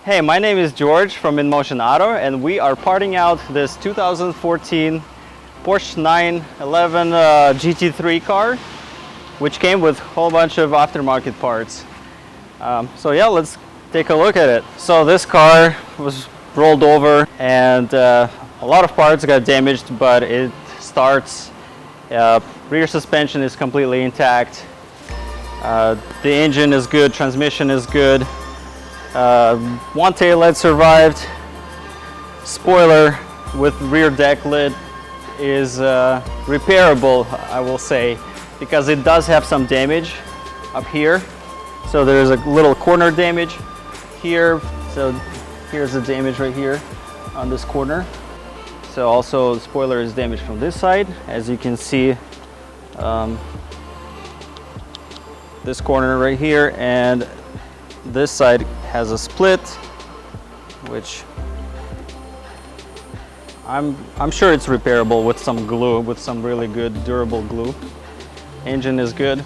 Hey, my name is George from Moton Auto, and we are parting out this 2014 Porsche 911 GT3 car, which came with a whole bunch of aftermarket parts. So yeah, let's take a look at it. So this car was rolled over and a lot of parts got damaged, but it starts. Rear suspension is completely intact. The engine is good, transmission is good. One tail light survived. Spoiler with rear deck lid is repairable, I will say, because it does have some damage up here. So there's a little corner damage here. So here's the damage right here on this corner. So also the spoiler is damaged from this side, as you can see. This corner right here, and this side has a split, which I'm sure it's repairable with some glue, with some really good durable glue. Engine is good.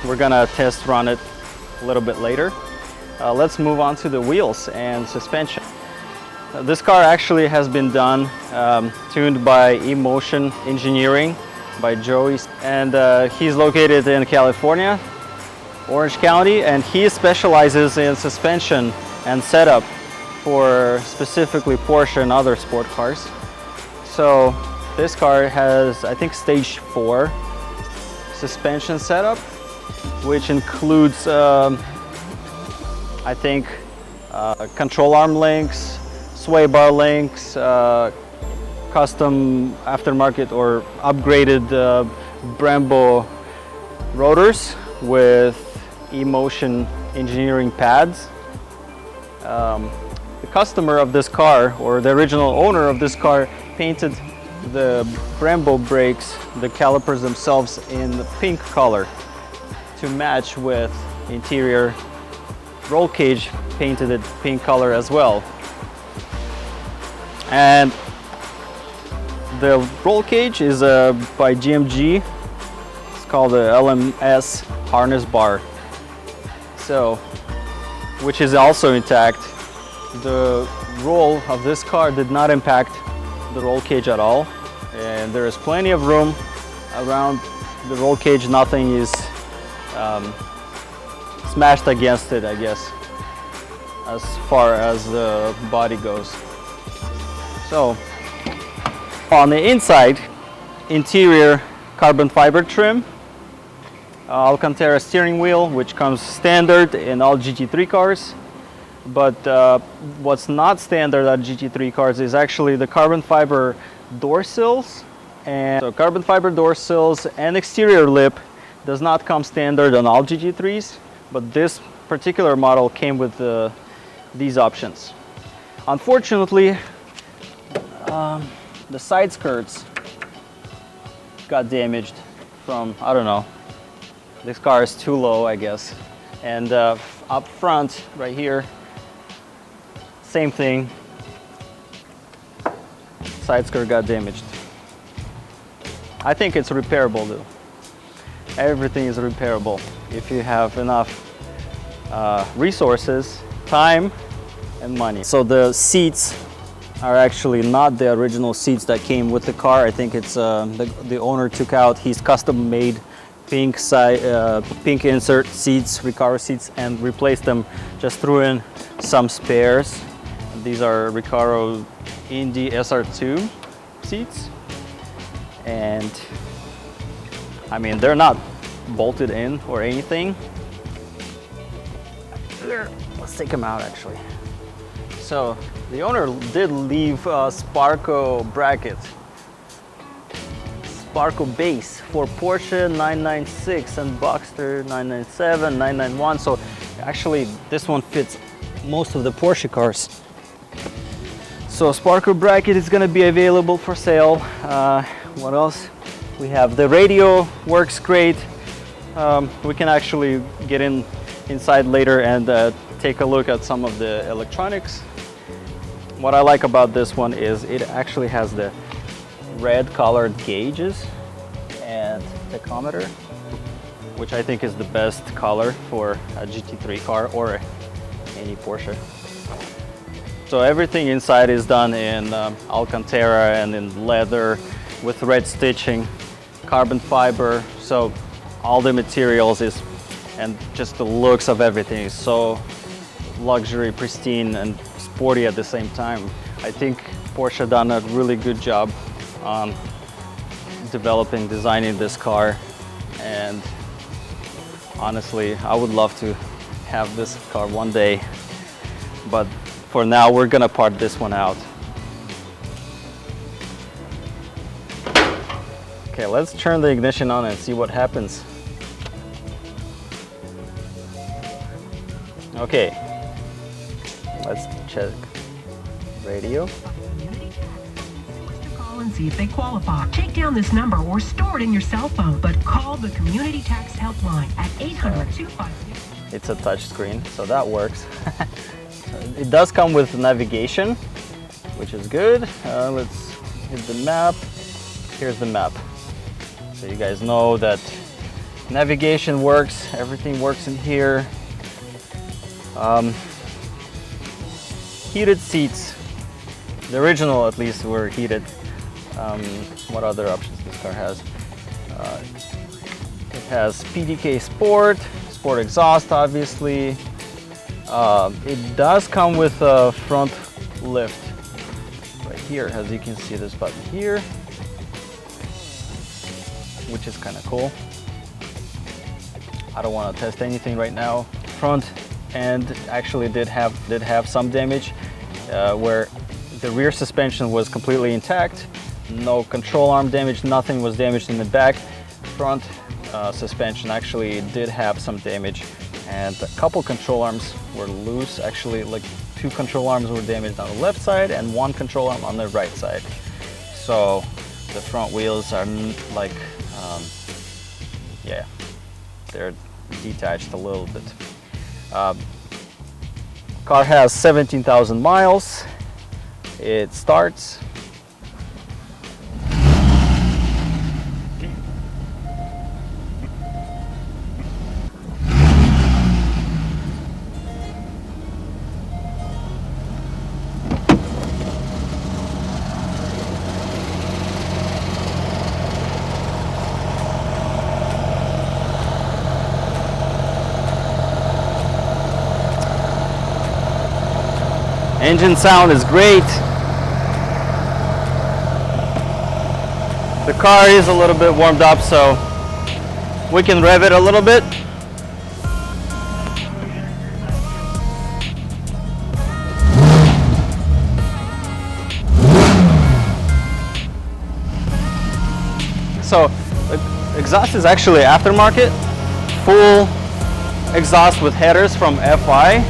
We're gonna test run it a little bit later. Let's move on to the wheels and suspension. This car actually has been done, tuned by Moton Engineering by Joey, and he's located in California, Orange County, and he specializes in suspension and setup for specifically Porsche and other sport cars. So this car has, I think, stage 4 suspension setup, which includes I think control arm links, sway bar links, custom aftermarket or upgraded Brembo rotors with Moton Engineering pads. The customer of this car, or the original owner of this car, painted the Brembo brakes, the calipers themselves, in the pink color to match with interior roll cage, painted it pink color as well. And the roll cage is by GMG. It's called the LMS harness bar, so which is also intact. The roll of this car did not impact the roll cage at all, and there is plenty of room around the roll cage. Nothing is smashed against it, I guess, as far as the body goes. So on the inside, interior carbon fiber trim, Alcantara steering wheel, which comes standard in all GT3 cars. But what's not standard on GT3 cars is actually the carbon fiber door sills. And so carbon fiber door sills and exterior lip does not come standard on all GT3s, but this particular model came with these options. Unfortunately, the side skirts got damaged from, I don't know, this car is too low, I guess. And up front, right here, same thing, side skirt got damaged. I think it's repairable though. Everything is repairable if you have enough resources, time, and money. So the seats are actually not the original seats that came with the car. I think it's the owner took out his custom made pink insert seats, Recaro seats, and replaced them. Just threw in some spares. These are Recaro Indy SR2 seats, and I mean, they're not bolted in or anything. Let's take them out actually. So the owner did leave a Sparco bracket, Sparco base for Porsche 996 and Boxster 997, 991. So actually this one fits most of the Porsche cars. So Sparco bracket is gonna be available for sale. What else? We have the radio, works great. We can actually get inside later and take a look at some of the electronics. What I like about this one is it actually has the red colored gauges and tachometer, which I think is the best color for a GT3 car or any Porsche. So everything inside is done in Alcantara and in leather with red stitching, carbon fiber. So all the materials is, and just the looks of everything is so luxury, pristine, and sporty at the same time. I think Porsche done a really good job on developing, designing this car, and honestly, I would love to have this car one day, but for now we're gonna part this one out. Okay, let's turn the ignition on and see what happens. Okay, let's check radio. Call and see if they qualify. Take down this number or store it in your cell phone, but call the Community Tax Helpline at 800-250. It's a touch screen, so that works. It does come with navigation, which is good. Let's hit the map. Here's the map. So you guys know that navigation works, everything works in here. Heated seats. The original, at least, were heated. What other options this car has? It has PDK Sport, Sport exhaust, obviously. It does come with a front lift right here, as you can see this button here, which is kind of cool. I don't want to test anything right now. Front end actually did have some damage, where the rear suspension was completely intact, no control arm damage, nothing was damaged in the back. Front suspension actually did have some damage, and a couple control arms were loose. Actually, like 2 control arms were damaged on the left side and 1 control arm on the right side. So the front wheels are like, yeah, they're detached a little bit. Car has 17,000 miles. It starts. Engine sound is great. The car is a little bit warmed up, so we can rev it a little bit. So the exhaust is actually aftermarket, full exhaust with headers from FI,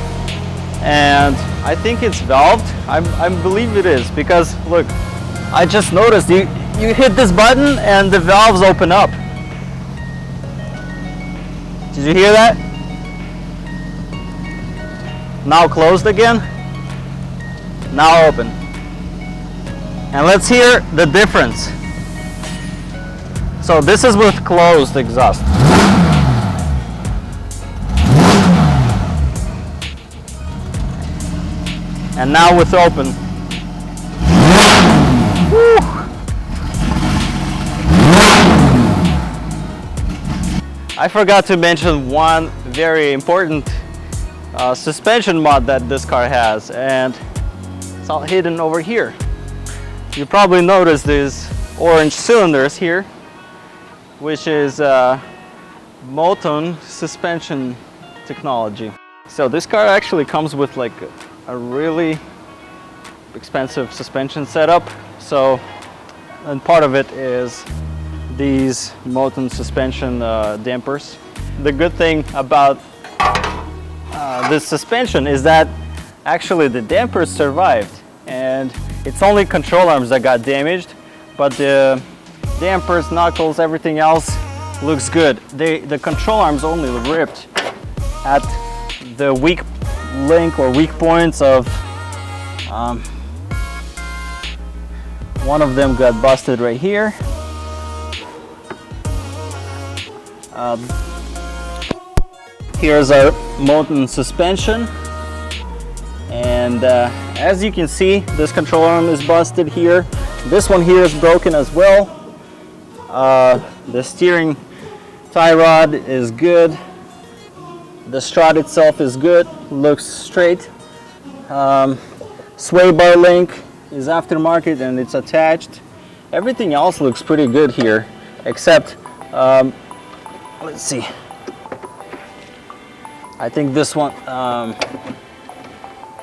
and I think it's valved. I believe it is, because look, I just noticed you hit this button and the valves open up. Did you hear that? Now closed again, now open. And let's hear the difference. So this is with closed exhaust. And now with open. Woo. I forgot to mention one very important suspension mod that this car has, and it's all hidden over here. You probably noticed these orange cylinders here, which is Moton suspension technology. So this car actually comes with like a really expensive suspension setup. So, and part of it is these Moton suspension dampers. The good thing about this suspension is that actually the dampers survived, and it's only control arms that got damaged, but the dampers, knuckles, everything else looks good. The control arms only ripped at the weak link or weak points of one of them got busted right here. Here's our Moton suspension, and And as you can see, this control arm is busted here. This one here is broken as well. The steering tie rod is good. The strut itself is good, looks straight. Sway bar link is aftermarket and it's attached. Everything else looks pretty good here, except, let's see. I think this one,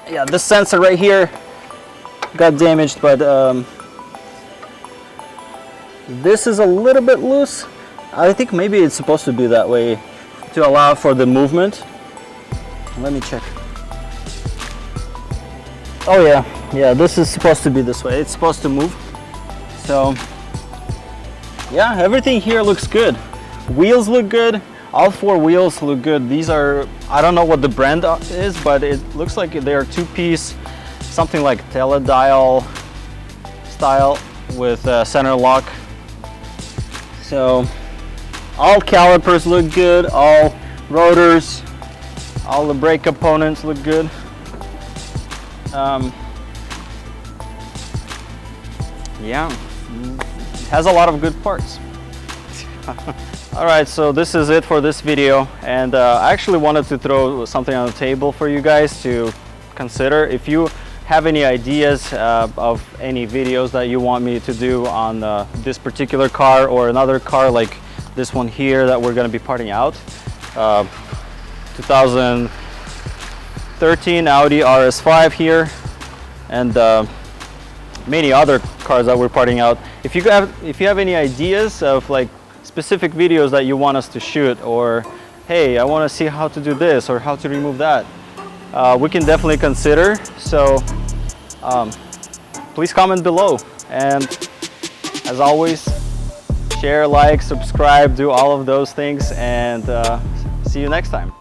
yeah, this sensor right here got damaged, but this is a little bit loose. I think maybe it's supposed to be that way to allow for the movement. Let me check. Oh yeah, this is supposed to be this way. It's supposed to move. So yeah, everything here looks good. Wheels look good. All four wheels look good. These are, I don't know what the brand is, but it looks like they are two-piece, something like teledial style with center lock. So all calipers look good, all rotors, all the brake components look good. Yeah, it has a lot of good parts. All right, so this is it for this video, and I actually wanted to throw something on the table for you guys to consider. If you have any ideas of any videos that you want me to do on this particular car or another car like this one here that we're going to be parting out, 2013 Audi RS5 here, and many other cars that we're parting out. If you have any ideas of like specific videos that you want us to shoot, or hey, I want to see how to do this or how to remove that, we can definitely consider. So please comment below, and as always, share, like, subscribe, do all of those things, and see you next time.